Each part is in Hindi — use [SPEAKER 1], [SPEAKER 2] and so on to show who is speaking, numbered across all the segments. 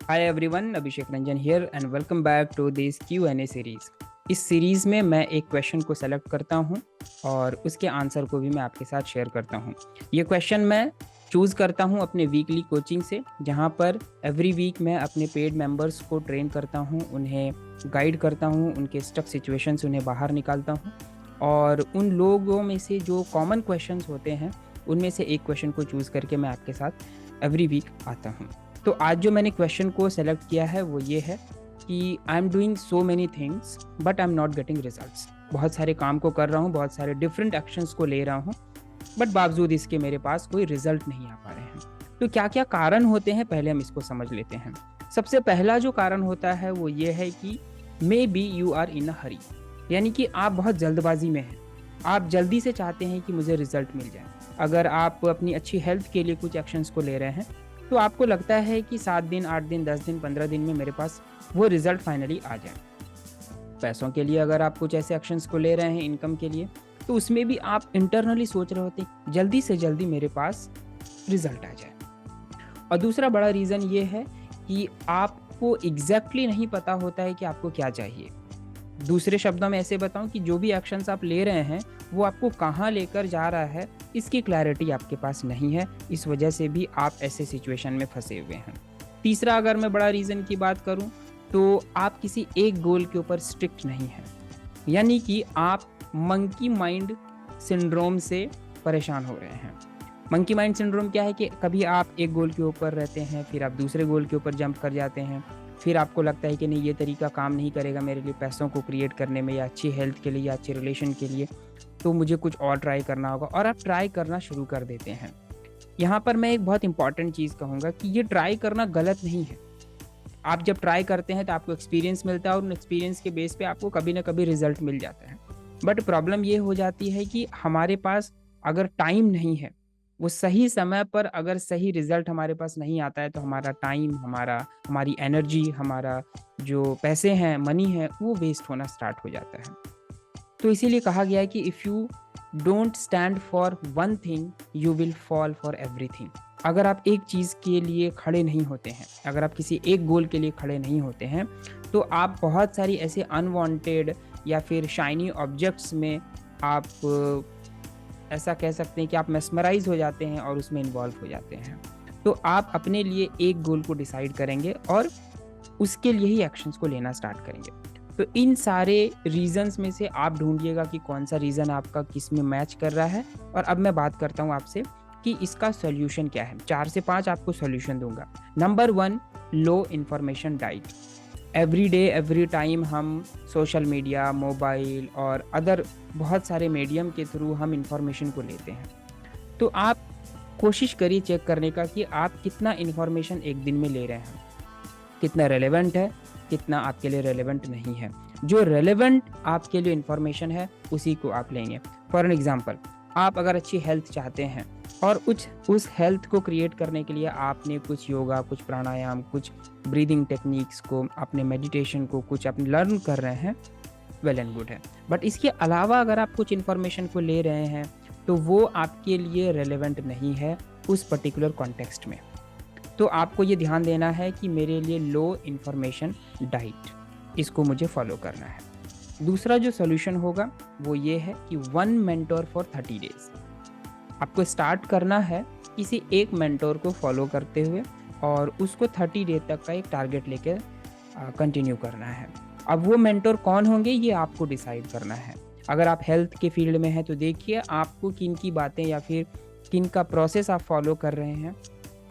[SPEAKER 1] Hi everyone, Abhishek Ranjan here and welcome back to this Q&A series. इस सीरीज में मैं एक क्वेश्चन को सेलेक्ट करता हूं और उसके आंसर को भी मैं आपके साथ शेयर करता हूं। ये क्वेश्चन मैं चूज़ करता हूं अपने वीकली कोचिंग से, जहां पर एवरी वीक मैं अपने पेड मेंबर्स को ट्रेन करता हूं, उन्हें गाइड करता हूं, उनके स्टक सिचुएशन से उन्हें बाहर निकालता हूं और उन लोगों में से जो कॉमन क्वेश्चंस होते हैं उनमें से एक क्वेश्चन को चूज़ करके मैं आपके साथ एवरी वीक आता हूँ। तो आज जो मैंने क्वेश्चन को सेलेक्ट किया है वो ये है कि I am doing so many things but I am not getting results. बहुत सारे काम को कर रहा हूँ, बहुत सारे डिफरेंट एक्शंस को ले रहा हूँ, बट बावजूद इसके मेरे पास कोई रिजल्ट नहीं आ पा रहे हैं। तो क्या क्या कारण होते हैं, पहले हम इसको समझ लेते हैं। सबसे पहला जो कारण होता है वो ये है कि may be you are in a hurry, यानी कि आप बहुत जल्दबाजी में हैं। आप जल्दी से चाहते हैं कि मुझे रिजल्ट मिल जाए। अगर आप अपनी अच्छी हेल्थ के लिए कुछ एक्शंस को ले रहे हैं तो आपको लगता है कि 7 दिन, 8 दिन, 10 दिन, 15 दिन में मेरे पास वो रिजल्ट फाइनली आ जाए। पैसों के लिए अगर आप कुछ ऐसे एक्शंस को ले रहे हैं इनकम के लिए, तो उसमें भी आप इंटरनली सोच रहे होते हैं जल्दी से जल्दी मेरे पास रिजल्ट आ जाए। और दूसरा बड़ा रीज़न ये है कि आपको एग्जैक्टली नहीं पता होता है कि आपको क्या चाहिए। दूसरे शब्दों में ऐसे बताऊं कि जो भी एक्शंस आप ले रहे हैं वो आपको कहाँ लेकर जा रहा है, इसकी क्लैरिटी आपके पास नहीं है। इस वजह से भी आप ऐसे सिचुएशन में फंसे हुए हैं। तीसरा, अगर मैं बड़ा रीज़न की बात करूं तो आप किसी एक गोल के ऊपर स्ट्रिक्ट नहीं हैं, यानी कि आप मंकी माइंड सिंड्रोम से परेशान हो रहे हैं। मंकी माइंड सिंड्रोम क्या है कि कभी आप एक गोल के ऊपर रहते हैं, फिर आप दूसरे गोल के ऊपर जंप कर जाते हैं, फिर आपको लगता है कि नहीं, ये तरीका काम नहीं करेगा मेरे लिए पैसों को क्रिएट करने में या अच्छी हेल्थ के लिए या अच्छे रिलेशन के लिए, तो मुझे कुछ और ट्राई करना होगा, और आप ट्राई करना शुरू कर देते हैं। यहाँ पर मैं एक बहुत इंपॉर्टेंट चीज़ कहूँगा कि ये ट्राई करना गलत नहीं है। आप जब ट्राई करते हैं तो आपको एक्सपीरियंस मिलता है और उन एक्सपीरियंस के बेस पे आपको कभी ना कभी रिजल्ट मिल जाता है। बट प्रॉब्लम ये हो जाती है कि हमारे पास अगर टाइम नहीं है, वो सही समय पर अगर सही रिजल्ट हमारे पास नहीं आता है, तो हमारा टाइम, हमारी एनर्जी, हमारा जो पैसे हैं, मनी है, वो वेस्ट होना स्टार्ट हो जाता है। तो इसीलिए कहा गया है कि if you don't stand for one thing you will fall for everything. अगर आप एक चीज़ के लिए खड़े नहीं होते हैं, अगर आप किसी एक गोल के लिए खड़े नहीं होते हैं, तो आप बहुत सारी ऐसे अनवांटेड या फिर शाइनी ऑब्जेक्ट्स में आप ऐसा कह सकते हैं कि आप मेस्मराइज हो जाते हैं और उसमें इन्वॉल्व हो जाते हैं। तो आप अपने लिए एक गोल को डिसाइड करेंगे और उसके लिए ही एक्शंस को लेना स्टार्ट करेंगे। तो इन सारे रीजंस में से आप ढूंढिएगा कि कौन सा रीज़न आपका किस में मैच कर रहा है। और अब मैं बात करता हूँ आपसे कि इसका सॉल्यूशन क्या है। 4 से 5 आपको सॉल्यूशन दूंगा। Number 1, low information diet. Every day every time हम सोशल मीडिया, मोबाइल और अदर बहुत सारे मीडियम के थ्रू हम इंफॉर्मेशन को लेते हैं। तो आप कोशिश करिए चेक करने का कि आप कितना इन्फॉर्मेशन एक दिन में ले रहे हैं, कितना रेलेवेंट है, कितना आपके लिए रेलेवेंट नहीं है। जो रेलेवेंट आपके लिए इन्फॉर्मेशन है उसी को आप लेंगे। फॉर एन एग्जांपल, आप अगर अच्छी हेल्थ चाहते हैं और उस हेल्थ को क्रिएट करने के लिए आपने कुछ योगा, कुछ प्राणायाम, कुछ ब्रीदिंग टेक्निक्स को, अपने मेडिटेशन को कुछ अपने लर्न कर रहे हैं, वेल एंड गुड है। बट इसके अलावा अगर आप कुछ इन्फॉर्मेशन को ले रहे हैं तो वो आपके लिए रेलेवेंट नहीं है उस पर्टिकुलर कॉन्टेक्स्ट में। तो आपको ये ध्यान देना है कि मेरे लिए लो इन्फॉर्मेशन डाइट, इसको मुझे फॉलो करना है। दूसरा जो सोल्यूशन होगा वो ये है कि 1 मेंटोर फॉर 30 डेज। आपको स्टार्ट करना है किसी एक मेंटोर को फॉलो करते हुए और उसको 30 डे तक का एक टारगेट लेकर कंटिन्यू करना है। अब वो मेंटोर कौन होंगे ये आपको डिसाइड करना है। अगर आप हेल्थ के फील्ड में हैं तो देखिए आपको किन की बातें या फिर किन का प्रोसेस आप फॉलो कर रहे हैं,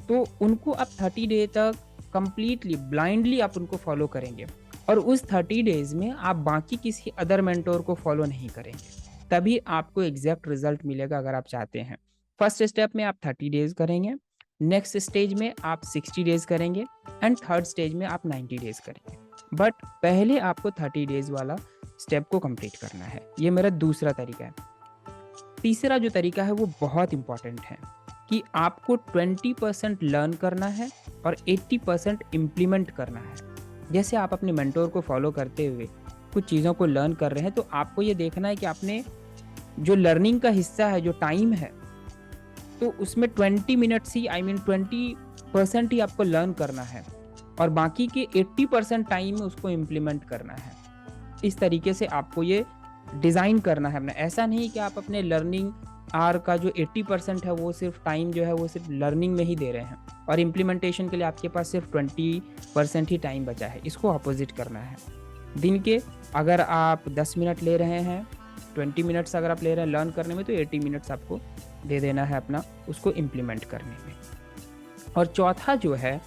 [SPEAKER 1] तो उनको आप 30 डे तक कंप्लीटली ब्लाइंडली आप उनको फॉलो करेंगे और उस 30 डेज में आप बाकी किसी अदर मेंटोर को फॉलो नहीं करेंगे। तभी आपको एग्जैक्ट रिजल्ट मिलेगा अगर आप चाहते हैं। फर्स्ट स्टेप में आप 30 डेज करेंगे, नेक्स्ट स्टेज में आप 60 डेज करेंगे एंड थर्ड स्टेज में आप 90 डेज करेंगे। बट पहले आपको 30 डेज वाला स्टेप को कंप्लीट करना है। ये मेरा दूसरा तरीका है। तीसरा जो तरीका है वो बहुत इंपॉर्टेंट है कि आपको 20% लर्न करना है और 80% इम्प्लीमेंट करना है। जैसे आप अपने मेंटोर को फॉलो करते हुए कुछ चीज़ों को लर्न कर रहे हैं, तो आपको ये देखना है कि आपने जो लर्निंग का हिस्सा है, जो टाइम है, तो उसमें 20 मिनट्स ही 20% ही आपको लर्न करना है और बाकी के 80% टाइम में उसको इम्प्लीमेंट करना है। इस तरीके से आपको ये डिज़ाइन करना है अपना। ऐसा नहीं कि आप अपने लर्निंग आर का जो 80% है वो सिर्फ टाइम जो है वो सिर्फ लर्निंग में ही दे रहे हैं और इम्प्लीमेंटेशन के लिए आपके पास सिर्फ 20% ही टाइम बचा है। इसको अपोजिट करना है। दिन के अगर आप 10 मिनट ले रहे हैं, 20 मिनट्स अगर आप ले रहे हैं लर्न करने में, तो 80 मिनट्स आपको दे देना है अपना उसको इम्प्लीमेंट करने में। और चौथा जो है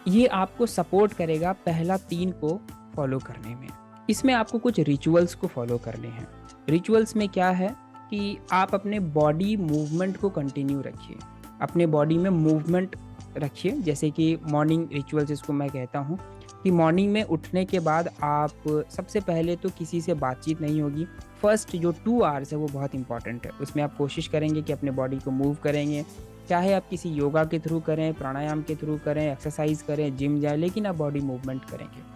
[SPEAKER 1] ये आपको सपोर्ट करेगा पहला 3 को फॉलो करने में। इसमें आपको कुछ रिचुअल्स को फॉलो करने हैं। रिचुअल्स में क्या है कि आप अपने बॉडी मूवमेंट को कंटिन्यू रखिए, अपने बॉडी में मूवमेंट रखिए। जैसे कि मॉर्निंग रिचुअल्स इसको मैं कहता हूँ कि मॉर्निंग में उठने के बाद आप सबसे पहले तो किसी से बातचीत नहीं होगी। फर्स्ट जो 2 आवर्स है वो बहुत इंपॉर्टेंट है। उसमें आप कोशिश करेंगे कि अपने बॉडी को मूव करेंगे, चाहे आप किसी योगा के थ्रू करें, प्राणायाम के थ्रू करें, एक्सरसाइज करें, जिम जाए, लेकिन आप बॉडी मूवमेंट करेंगे।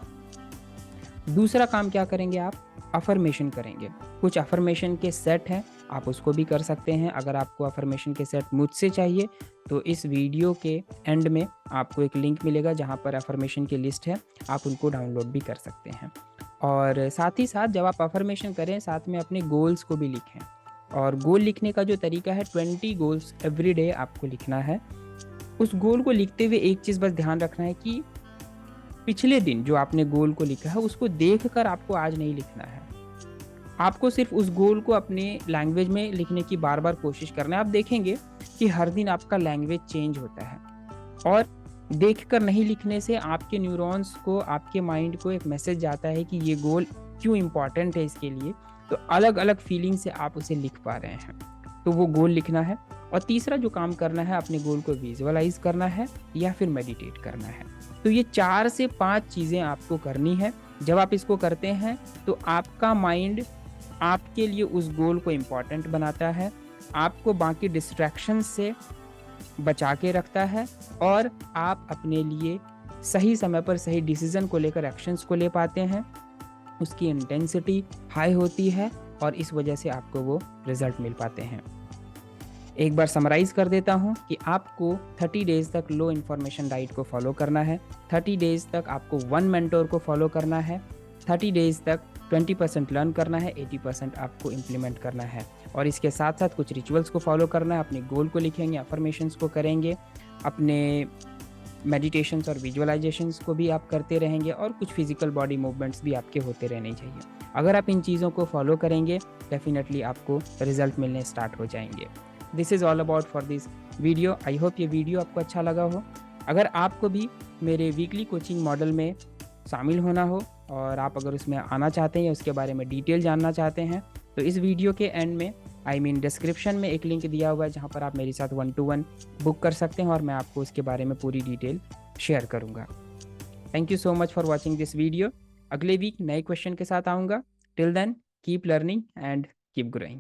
[SPEAKER 1] दूसरा काम क्या करेंगे आप? अफर्मेशन करेंगे। कुछ अफर्मेशन के सेट हैं, आप उसको भी कर सकते हैं। अगर आपको अफर्मेशन के सेट मुझसे चाहिए तो इस वीडियो के एंड में आपको एक लिंक मिलेगा जहाँ पर अफर्मेशन की लिस्ट है, आप उनको डाउनलोड भी कर सकते हैं। और साथ ही साथ जब आप अफर्मेशन करें साथ में अपने गोल्स को भी लिखें। और गोल लिखने का जो तरीका है 20 गोल्स एवरी डे आपको लिखना है। उस गोल को लिखते हुए एक चीज़ बस ध्यान रखना है कि पिछले दिन जो आपने गोल को लिखा है उसको देखकर आपको आज नहीं लिखना है। आपको सिर्फ उस गोल को अपने लैंग्वेज में लिखने की बार बार कोशिश करना है। आप देखेंगे कि हर दिन आपका लैंग्वेज चेंज होता है और देखकर नहीं लिखने से आपके न्यूरॉन्स को, आपके माइंड को एक मैसेज जाता है कि ये गोल क्यों इम्पॉर्टेंट है इसके लिए। तो अलग अलग फीलिंग से आप उसे लिख पा रहे हैं। तो वो गोल लिखना है। और तीसरा जो काम करना है, अपने गोल को विजुअलाइज करना है या फिर मेडिटेट करना है। तो ये 4 से 5 चीज़ें आपको करनी है। जब आप इसको करते हैं तो आपका माइंड आपके लिए उस गोल को इम्पॉर्टेंट बनाता है, आपको बाकी डिस्ट्रैक्शन से बचा के रखता है और आप अपने लिए सही समय पर सही डिसीजन को लेकर एक्शंस को ले पाते हैं। उसकी इंटेंसिटी हाई होती है और इस वजह से आपको वो रिजल्ट मिल पाते हैं। एक बार समराइज कर देता हूँ कि आपको 30 डेज तक लो इन्फॉर्मेशन डाइट को फॉलो करना है, 30 डेज तक आपको 1 मेंटोर को फॉलो करना है, 30 डेज तक 20% लर्न करना है, 80% आपको इम्प्लीमेंट करना है। और इसके साथ साथ कुछ रिचुअल्स को फॉलो करना है। अपने गोल को लिखेंगे, अफर्मेशंस को करेंगे, अपने मेडिटेशंस और विजुअलाइजेशंस को भी आप करते रहेंगे और कुछ फिजिकल बॉडी मूवमेंट्स भी आपके होते रहने चाहिए। अगर आप इन चीज़ों को फॉलो करेंगे डेफिनेटली आपको रिजल्ट मिलने स्टार्ट हो जाएंगे। This is all about for this video. I hope ये वीडियो आपको अच्छा लगा हो। अगर आपको भी मेरे वीकली कोचिंग मॉडल में शामिल होना हो और आप अगर उसमें आना चाहते हैं या उसके बारे में डिटेल जानना चाहते हैं तो इस वीडियो के एंड में डिस्क्रिप्शन में एक लिंक दिया हुआ है जहाँ पर आप मेरे साथ 1-to-1 बुक कर सकते हैं और मैं आपको उसके बारे में पूरी डिटेल शेयर करूँगा। Thank you so much for watching this video. अगले वीक नए क्वेश्चन के साथ आऊँगा। Till then keep learning and keep growing.